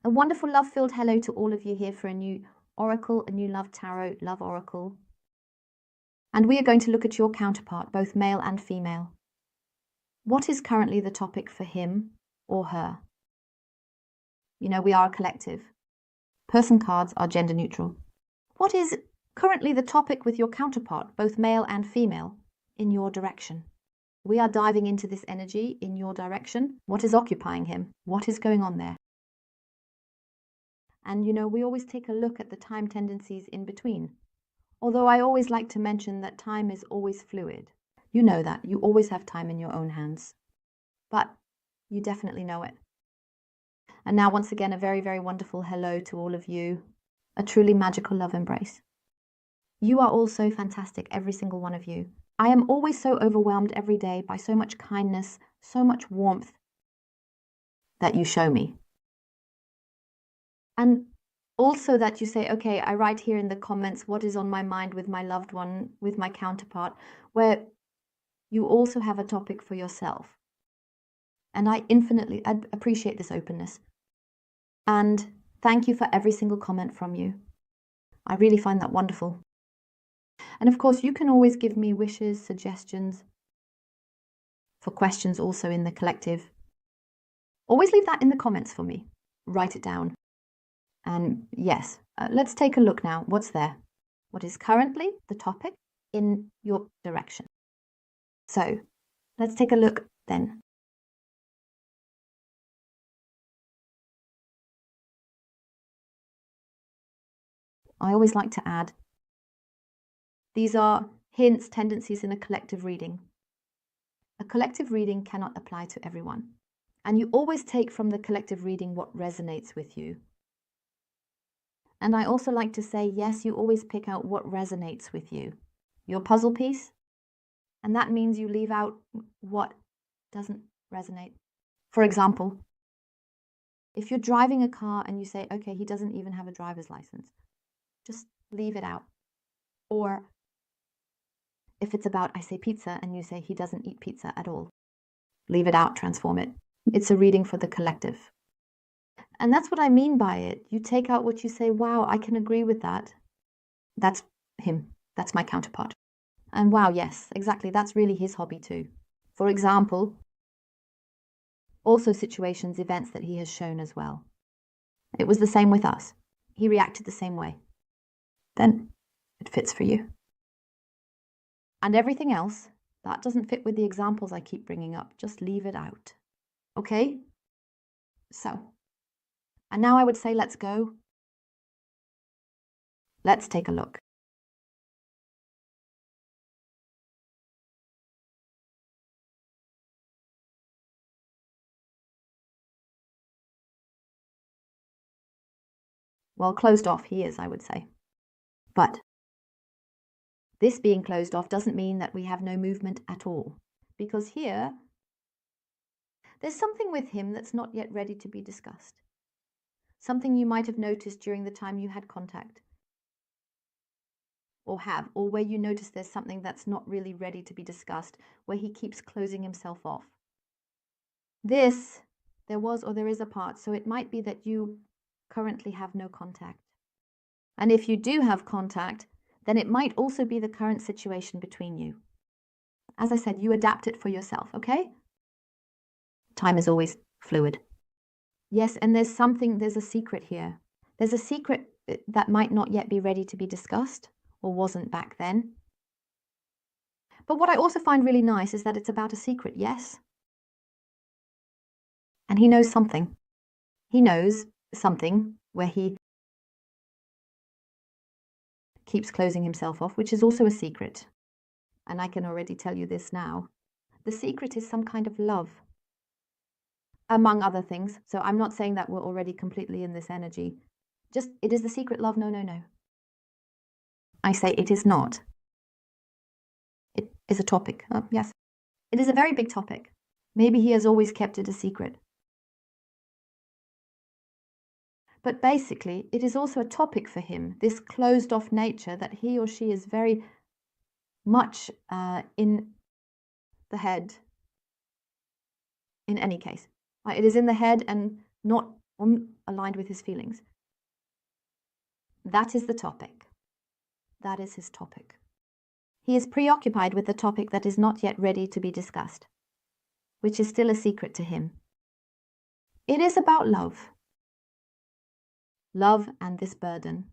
A wonderful love-filled hello to all of you here for a new oracle, a new love tarot, love oracle. And we are going to look at your counterpart, both male and female. What is currently the topic for him or her? You know, we are a collective. Person cards are gender neutral. What is currently the topic with your counterpart, both male and female, in your direction? We are diving into this energy in your direction. What is occupying him? What is going on there? And you know, we always take a look at the time tendencies in between. Although I always like to mention that time is always fluid. You know that. You always have time in your own hands. But you definitely know it. And now, once again, a very, very wonderful hello to all of you. A truly magical love embrace. You are all so fantastic, every single one of you. I am always so overwhelmed every day by so much kindness, so much warmth that you show me. And also that you say, okay, I write here in the comments what is on my mind with my loved one, with my counterpart, where you also have a topic for yourself. And I infinitely appreciate this openness. And thank you for every single comment from you. I really find that wonderful. And of course, you can always give me wishes, suggestions for questions also in the collective. Always leave that in the comments for me. Write it down. And yes, let's take a look now. What's there? What is currently the topic in your direction? So let's take a look then. I always like to add, these are hints, tendencies in a collective reading. A collective reading cannot apply to everyone. And you always take from the collective reading what resonates with you. And I also like to say, yes, you always pick out what resonates with you. Your puzzle piece. And that means you leave out what doesn't resonate. For example, if you're driving a car and you say, okay, he doesn't even have a driver's license, just leave it out. Or if it's about, I say pizza, and you say he doesn't eat pizza at all, leave it out, transform it. It's a reading for the collective. And that's what I mean by it. You take out what you say, wow, I can agree with that. That's him. That's my counterpart. And wow, yes, exactly. That's really his hobby too. For example, also situations, events that he has shown as well. It was the same with us. He reacted the same way. Then it fits for you. And everything else, that doesn't fit with the examples I keep bringing up. Just leave it out. Okay? So, and now I would say let's go. Let's take a look. Well, closed off he is, I would say. But this being closed off doesn't mean that we have no movement at all. Because here, there's something with him that's not yet ready to be discussed. Something you might have noticed during the time you had contact. Or where you notice there's something that's not really ready to be discussed, where he keeps closing himself off. This, there was or there is a part, so it might be that you currently have no contact. And if you do have contact, then it might also be the current situation between you. As I said, you adapt it for yourself, okay? Time is always fluid. Yes, and there's a secret here. There's a secret that might not yet be ready to be discussed, or wasn't back then. But what I also find really nice is that it's about a secret, yes? And he knows something. He knows something where he keeps closing himself off, which is also a secret. And I can already tell you this now. The secret is some kind of love, among other things. So I'm not saying that we're already completely in this energy. Just, it is the secret love. No, no, no. I say it is not. It is a topic. Yes. It is a very big topic. Maybe he has always kept it a secret. But basically, it is also a topic for him, this closed-off nature that he or she is very much in the head, in any case. It is in the head and not aligned with his feelings. That is the topic. That is his topic. He is preoccupied with the topic that is not yet ready to be discussed, which is still a secret to him. It is about love. Love and this burden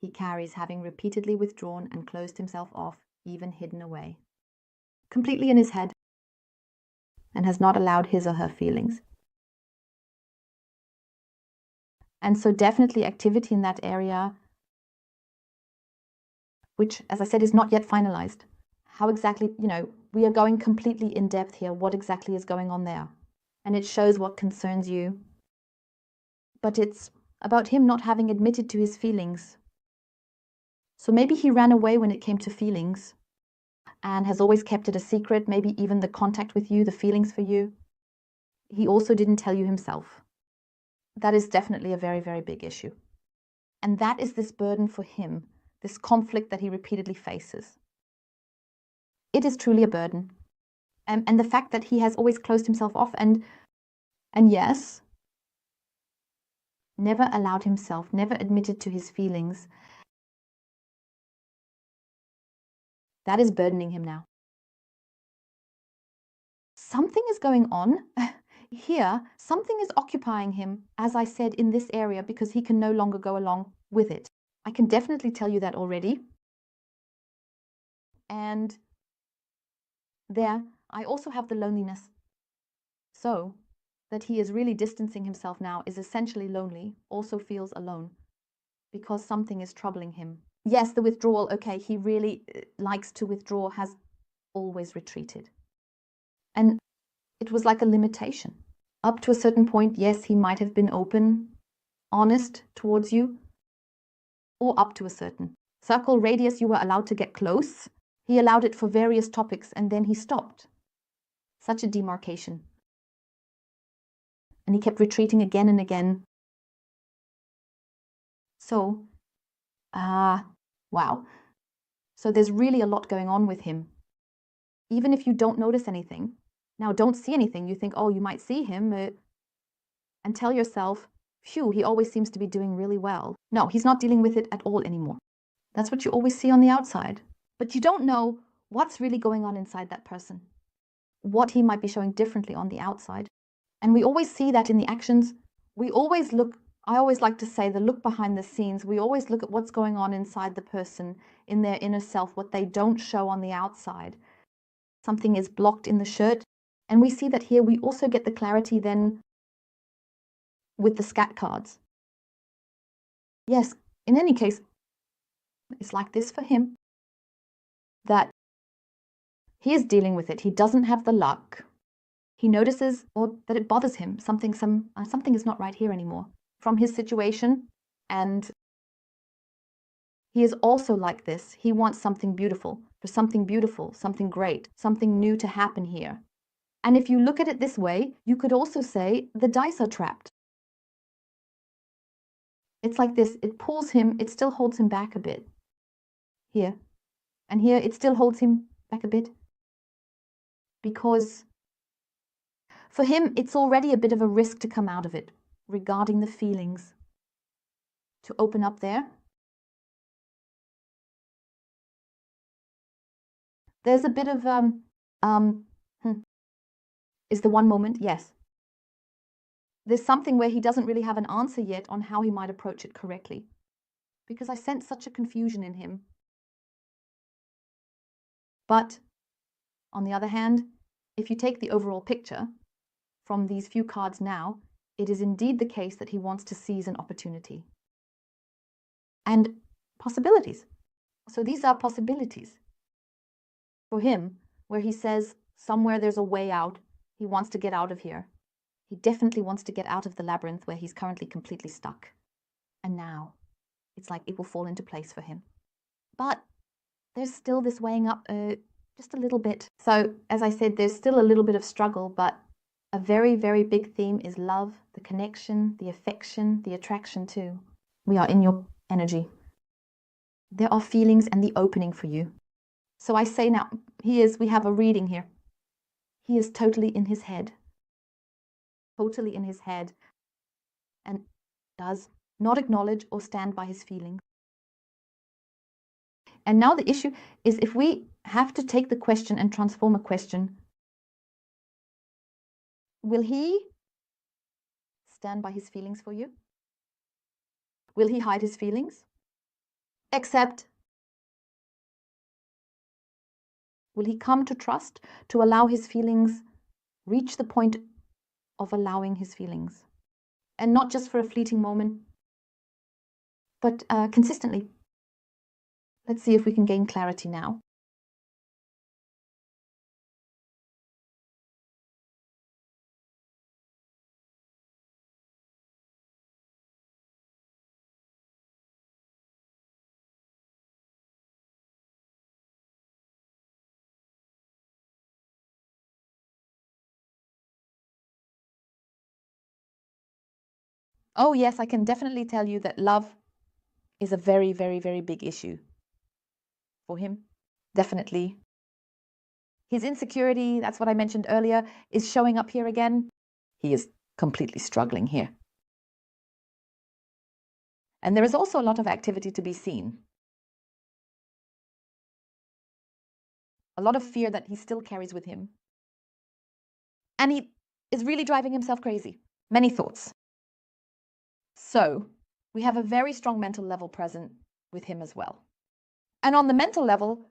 he carries, having repeatedly withdrawn and closed himself off, even hidden away, completely in his head, and has not allowed his or her feelings. And so definitely activity in that area, which, as I said, is not yet finalized. How exactly, we are going completely in depth here. What exactly is going on there? And it shows what concerns you. But it's about him not having admitted to his feelings. So maybe he ran away when it came to feelings and has always kept it a secret, maybe even the contact with you, the feelings for you. He also didn't tell you himself. That is definitely a very, very big issue. And that is this burden for him, this conflict that he repeatedly faces. It is truly a burden. And the fact that he has always closed himself off and yes, never allowed himself, never admitted to his feelings, that is burdening him now. Something is going on here. Something is occupying him, as I said, in this area, because he can no longer go along with it. I can definitely tell you that already. And there, I also have the loneliness. So, that he is really distancing himself now, is essentially lonely, also feels alone, because something is troubling him. Yes, the withdrawal, okay, he really likes to withdraw, has always retreated. And it was like a limitation. Up to a certain point, yes, he might have been open, honest towards you, or up to a certain circle radius you were allowed to get close. He allowed it for various topics, and then he stopped. Such a demarcation. And he kept retreating again and again. So, wow. So there's really a lot going on with him. Even if you don't notice anything, now don't see anything, you think, oh, you might see him, and tell yourself, phew, he always seems to be doing really well. No, he's not dealing with it at all anymore. That's what you always see on the outside. But you don't know what's really going on inside that person, what he might be showing differently on the outside. And we always see that in the actions. We always look, I always like to say, the look behind the scenes. We always look at what's going on inside the person, in their inner self, what they don't show on the outside. Something is blocked in the shirt. And we see that here. We also get the clarity then with the scat cards. Yes, in any case, it's like this for him, that he is dealing with it. He doesn't have the luck. He notices or that it bothers him. Something is not right here anymore from his situation. And he is also like this. He wants something beautiful, something great, something new to happen here. And if you look at it this way, you could also say the dice are trapped. It's like this. It pulls him. It still holds him back a bit. Here. And here it still holds him back a bit. Because for him, it's already a bit of a risk to come out of it regarding the feelings. To open up there. There's a bit of, is the one moment? Yes. There's something where he doesn't really have an answer yet on how he might approach it correctly. Because I sense such a confusion in him. But, on the other hand, if you take the overall picture from these few cards now, it is indeed the case that he wants to seize an opportunity. And possibilities. So these are possibilities for him, where he says somewhere there's a way out. He wants to get out of here. He definitely wants to get out of the labyrinth where he's currently completely stuck. And now it's like it will fall into place for him. But there's still this weighing up just a little bit. So as I said, there's still a little bit of struggle, but a very, very big theme is love, the connection, the affection, the attraction too. We are in your energy. There are feelings and the opening for you. So I say now, we have a reading here. He is totally in his head. Totally in his head. And does not acknowledge or stand by his feelings. And now the issue is, if we have to take the question and transform a question, will he stand by his feelings for you? Will he hide his feelings? Accept? Will he come to trust, to allow his feelings, reach the point of allowing his feelings? And not just for a fleeting moment, but consistently. Let's see if we can gain clarity now. Oh yes, I can definitely tell you that love is a very, very, very big issue for him. Definitely. His insecurity, that's what I mentioned earlier, is showing up here again. He is completely struggling here. And there is also a lot of activity to be seen. A lot of fear that he still carries with him. And he is really driving himself crazy. Many thoughts. So we have a very strong mental level present with him as well. And on the mental level,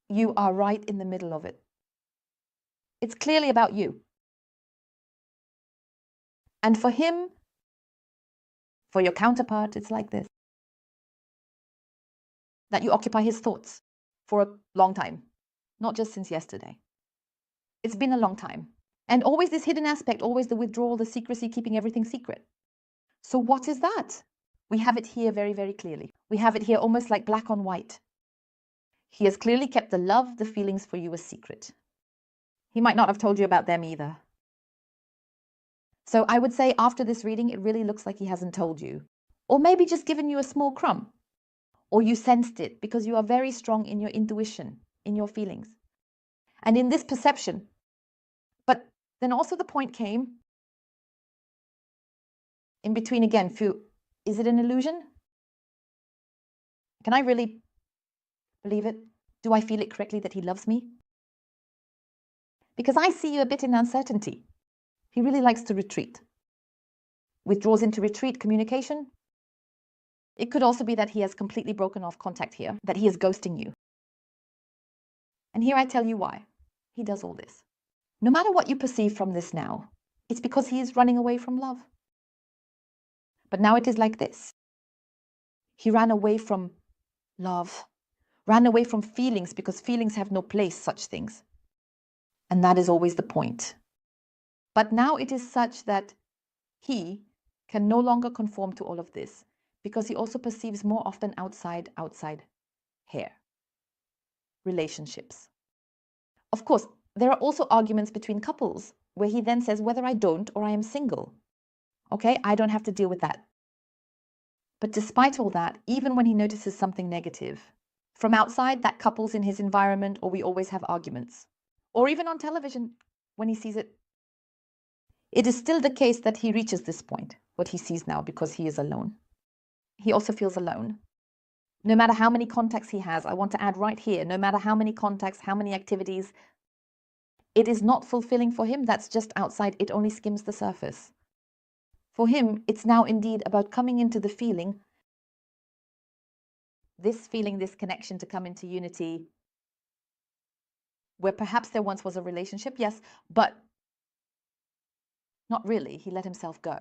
you are right in the middle of it. It's clearly about you. And for him, for your counterpart, it's like this. That you occupy his thoughts for a long time, not just since yesterday. It's been a long time. And always this hidden aspect, always the withdrawal, the secrecy, keeping everything secret. So what is that? We have it here very, very clearly. We have it here almost like black on white. He has clearly kept the love, the feelings for you a secret. He might not have told you about them either. So I would say after this reading, it really looks like he hasn't told you. Or maybe just given you a small crumb. Or you sensed it because you are very strong in your intuition, in your feelings, and in this perception. But then also the point came in between again, is it an illusion? Can I really believe it? Do I feel it correctly that he loves me? Because I see you a bit in uncertainty. He really likes to retreat. Withdraws into retreat communication. It could also be that he has completely broken off contact here, that he is ghosting you. And here I tell you why he does all this. No matter what you perceive from this now, it's because he is running away from love. But now it is like this. He ran away from love, ran away from feelings because feelings have no place, such things. And that is always the point. But now it is such that he can no longer conform to all of this because he also perceives more often outside here, relationships. Of course, there are also arguments between couples where he then says whether I don't or I am single. Okay, I don't have to deal with that. But despite all that, even when he notices something negative, from outside, that couple's in his environment, or we always have arguments, or even on television when he sees it, it is still the case that he reaches this point, what he sees now, because he is alone. He also feels alone. No matter how many contacts he has, I want to add right here, no matter how many contacts, how many activities, it is not fulfilling for him. That's just outside. It only skims the surface. For him, it's now indeed about coming into the feeling, this connection to come into unity, where perhaps there once was a relationship, yes, but not really. He let himself go.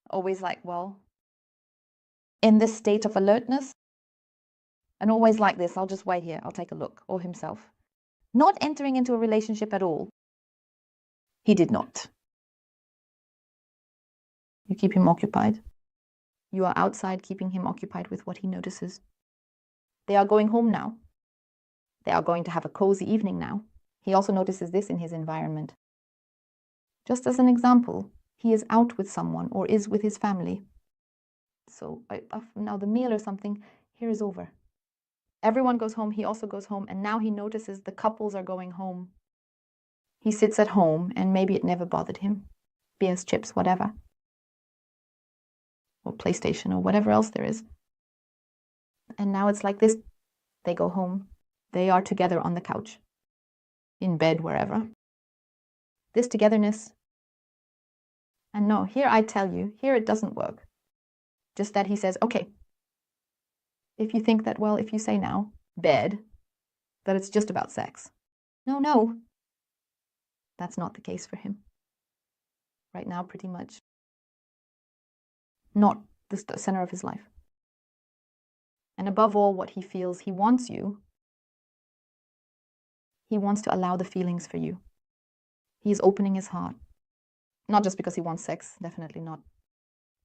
Always like, well, in this state of alertness, and always like this, I'll just wait here, I'll take a look, or himself. Not entering into a relationship at all. He did not. You keep him occupied. You are outside keeping him occupied with what he notices. They are going home now. They are going to have a cozy evening now. He also notices this in his environment. Just as an example, he is out with someone or is with his family. So now the meal or something here is over. Everyone goes home, he also goes home, and now he notices the couples are going home. He sits at home, and maybe it never bothered him. Beers, chips, whatever. or PlayStation or whatever else there is. And now it's like this. They go home. They are together on the couch, in bed, wherever. This togetherness. And no, here I tell you, here it doesn't work. Just that he says, okay, if you think that, well, if you say now, bed, that it's just about sex. No. That's not the case for him. Right now, pretty much not the center of his life. And above all, what he feels, he wants you. He wants to allow the feelings for you. He's opening his heart. Not just because he wants sex, definitely not.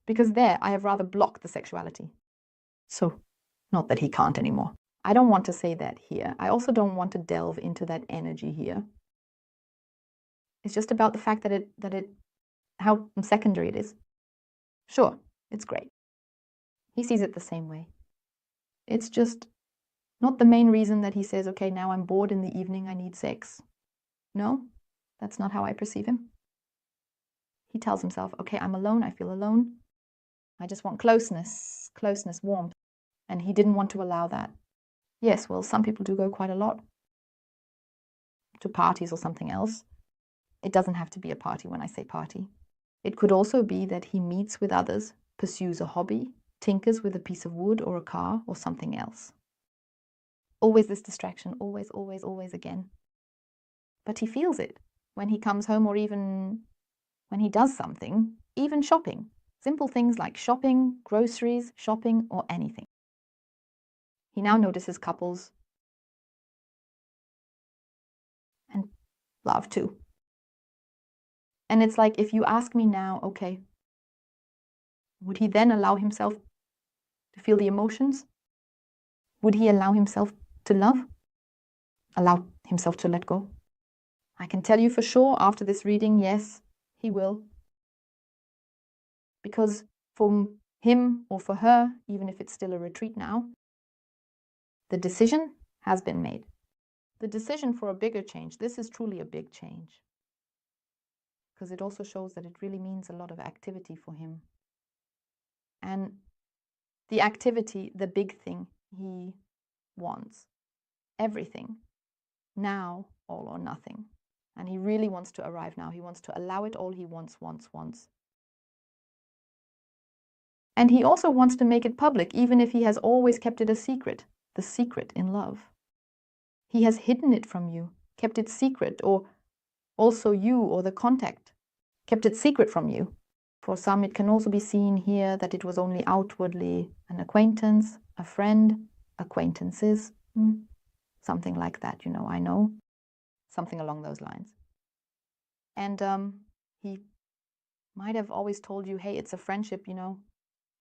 Because there, I have rather blocked the sexuality. So, not that he can't anymore. I don't want to say that here. I also don't want to delve into that energy here. It's just about the fact that how secondary it is. Sure, it's great. He sees it the same way. It's just not the main reason that he says, okay, now I'm bored in the evening, I need sex. No, that's not how I perceive him. He tells himself, okay, I'm alone, I feel alone. I just want closeness, warmth. And he didn't want to allow that. Yes, well, some people do go quite a lot to parties or something else. It doesn't have to be a party when I say party. It could also be that he meets with others, pursues a hobby, tinkers with a piece of wood or a car or something else. Always this distraction, always again. But he feels it when he comes home, or even when he does something, even shopping. Simple things like shopping, groceries, shopping, or anything. He now notices couples and love too. And it's like, if you ask me now, okay, would he then allow himself to feel the emotions? Would he allow himself to love? Allow himself to let go? I can tell you for sure after this reading, yes, he will. Because for him or for her, even if it's still a retreat now, the decision has been made. The decision for a bigger change. This is truly a big change. Because it also shows that it really means a lot of activity for him. And the activity, the big thing he wants, everything, now, all or nothing. And he really wants to arrive now. He wants to allow it all he wants. And he also wants to make it public, even if he has always kept it a secret, the secret in love. He has hidden it from you, kept it secret, or also you or the contact, kept it secret from you. For some, it can also be seen here that it was only outwardly an acquaintance, a friend, acquaintances, something like that, I know, something along those lines. And he might have always told you, hey, it's a friendship,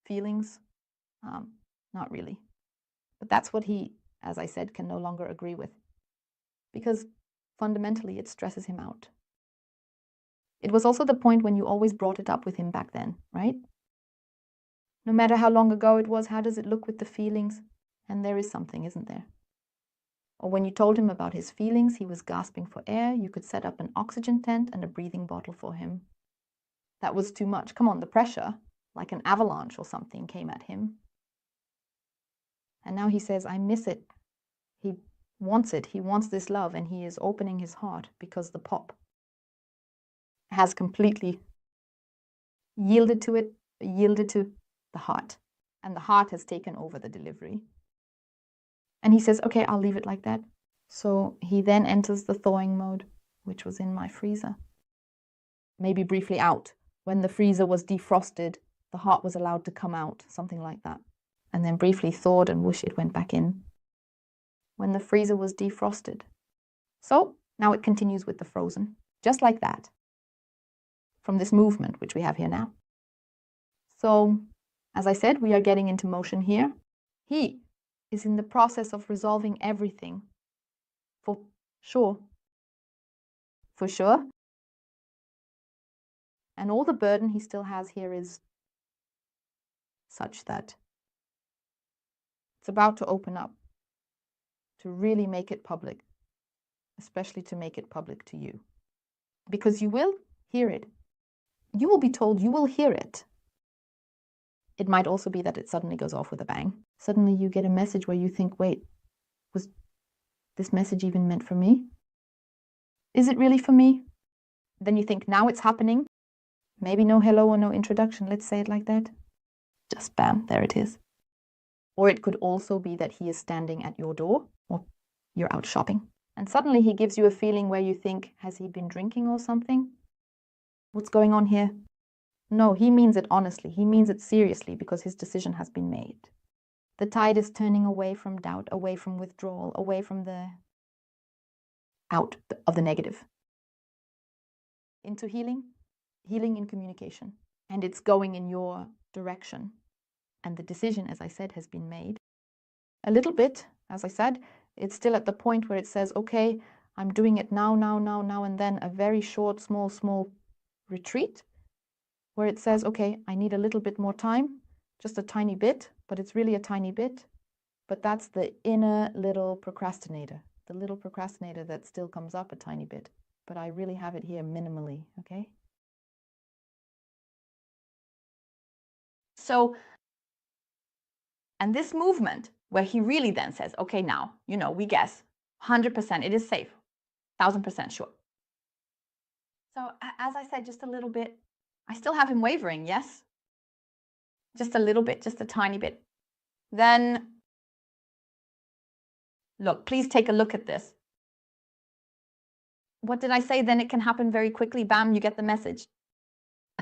feelings, not really. But that's what he, as I said, can no longer agree with. Because fundamentally, it stresses him out. It was also the point when you always brought it up with him back then, right? No matter how long ago it was, how does it look with the feelings? And there is something, isn't there? Or when you told him about his feelings, he was gasping for air, you could set up an oxygen tent and a breathing bottle for him. That was too much. Come on, the pressure, like an avalanche or something, came at him. And now he says, I miss it. He wants it. He wants this love, and he is opening his heart because the pop has completely yielded to the heart. And the heart has taken over the delivery. And he says, okay, I'll leave it like that. So he then enters the thawing mode, which was in my freezer. Maybe briefly out. When the freezer was defrosted, the heart was allowed to come out, something like that. And then briefly thawed and whoosh, it went back in. When the freezer was defrosted. So now it continues with the frozen, just like that. From this movement, which we have here now. So, as I said, we are getting into motion here. He is in the process of resolving everything. For sure. For sure. And all the burden he still has here is such that it's about to open up, to really make it public, especially to make it public to you. Because you will hear it. You will be told, you will hear it. It might also be that it suddenly goes off with a bang. Suddenly you get a message where you think, wait, was this message even meant for me? Is it really for me? Then you think, now it's happening. Maybe no hello or no introduction, let's say it like that. Just bam, there it is. Or it could also be that he is standing at your door, or you're out shopping, and suddenly he gives you a feeling where you think, has he been drinking or something? What's going on here? No, he means it honestly. He means it seriously because his decision has been made. The tide is turning away from doubt, away from withdrawal, away from the out of the negative, into healing in communication. And it's going in your direction. And the decision, as I said, has been made. A little bit, as I said, it's still at the point where it says, okay, I'm doing it now, and then a very short, small retreat where it says, okay, I need a little bit more time, just a tiny bit, but it's really a tiny bit. But that's the inner little procrastinator, the little procrastinator that still comes up a tiny bit. But I really have it here minimally, okay? So, and this movement where he really then says, okay, now, we guess 100%, it is safe, 1000% sure. So as I said, just a little bit, I still have him wavering, yes? Just a little bit, just a tiny bit. Then, look, please take a look at this. What did I say? Then it can happen very quickly. Bam, you get the message.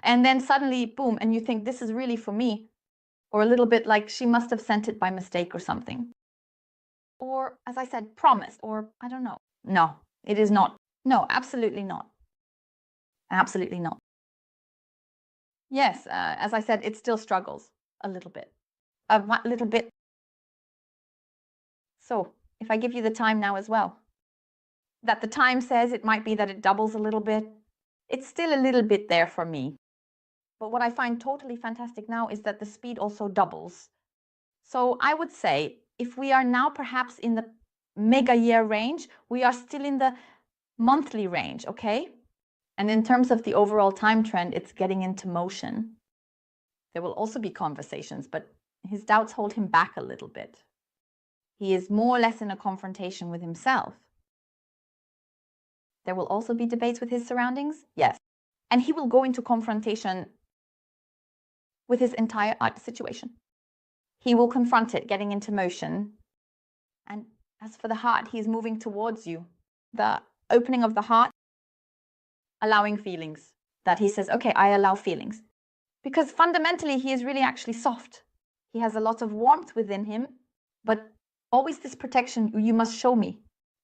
And then suddenly, boom, and you think this is really for me. Or a little bit like she must have sent it by mistake or something. Or, as I said, promised, or I don't know. No, it is not. No, absolutely not. Absolutely not. Yes, as I said, it still struggles a little bit. A little bit. So, if I give you the time now as well, that the time says it might be that it doubles a little bit. It's still a little bit there for me. But what I find totally fantastic now is that the speed also doubles. So I would say if we are now perhaps in the mega year range, we are still in the monthly range, okay? And in terms of the overall time trend, it's getting into motion. There will also be conversations, but his doubts hold him back a little bit. He is more or less in a confrontation with himself. There will also be debates with his surroundings, yes. And he will go into confrontation with his entire art situation. He will confront it, getting into motion. And as for the heart, he is moving towards you. The opening of the heart, allowing feelings. That he says, okay, I allow feelings. Because fundamentally, he is really actually soft. He has a lot of warmth within him, but always this protection, you must show me.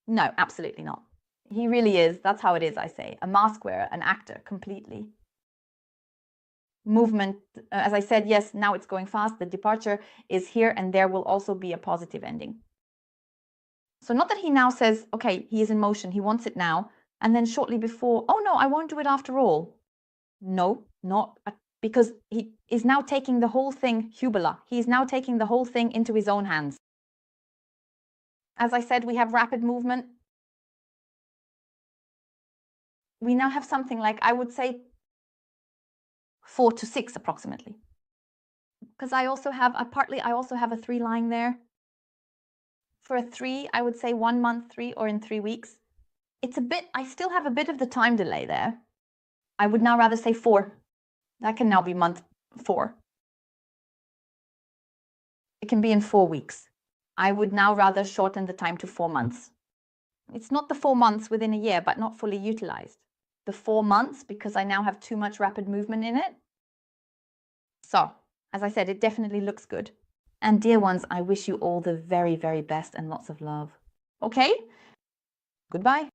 No, absolutely not. He really is, that's how it is, I say, a mask wearer, an actor, completely. Movement, as I said, yes, now it's going fast. The departure is here, and there will also be a positive ending. So not that he now says, okay, he is in motion, he wants it now, and then shortly before, oh no, I won't do it after all. No, not because he is now taking the whole thing, Hubula, he is now taking the whole thing into his own hands. As I said, we have rapid movement. We now have something like, I would say, 4 to 6 approximately. Because I also have a 3 lying there. For a 3, I would say 1 month, 3, or in 3 weeks. It's a bit, I still have a bit of the time delay there. I would now rather say 4. That can now be month 4. It can be in 4 weeks. I would now rather shorten the time to 4 months. It's not the 4 months within a year, but not fully utilized. The 4 months, because I now have too much rapid movement in it. So, as I said, it definitely looks good. And dear ones, I wish you all the very, very best and lots of love. Okay? Goodbye.